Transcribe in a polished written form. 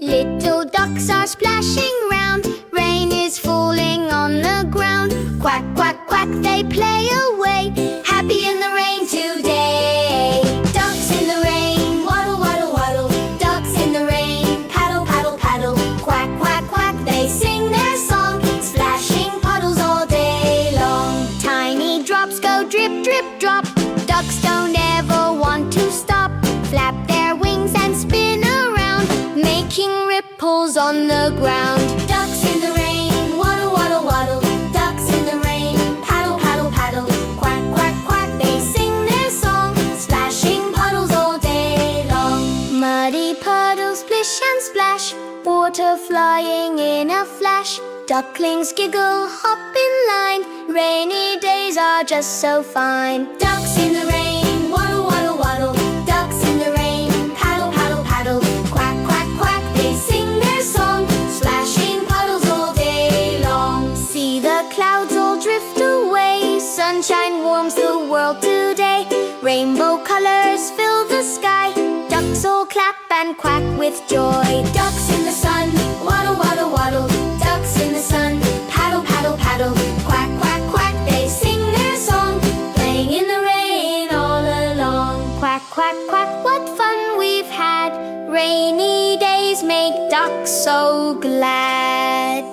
Little ducks are splashing round, rain is falling on the ground. Quack, quack, quack, they play away, happy in the rain today. Ducks in the rain, waddle, waddle, waddle. Ducks in the rain, paddle, paddle, paddle. Quack, quack, quack, they sing their song, splashing puddles all day long. Tiny drops go drip, drip, drop. Ducks don't ever want to stop. Flap their wings and spin around, making ripples on the ground. Ducks in the rain, waddle, waddle, waddle. Ducks in the rain, paddle, paddle, paddle. Quack, quack, quack, they sing their song, splashing puddles all day long. Muddy puddles splish and splash, water flying in a flash. Ducklings giggle, hop in line, rainy days are just so fine. Ducks in the rain, waddle, waddle, waddle. Ducks in the rain, paddle, paddle, paddle. Quack, quack, quack, they sing their song, splashing puddles all day long. See the clouds all drift away, sunshine warms the world today. Rainbow colors fill the sky, ducks all clap and quack with joy. Ducks in the sun, waddle, waddle, waddle. Ducks in the sun, paddle, paddle, paddle. Quack, quack, quack, they sing their song, playing in the rain all along. Quack, quack, quack, what fun we've had. Rainy days make ducks so glad.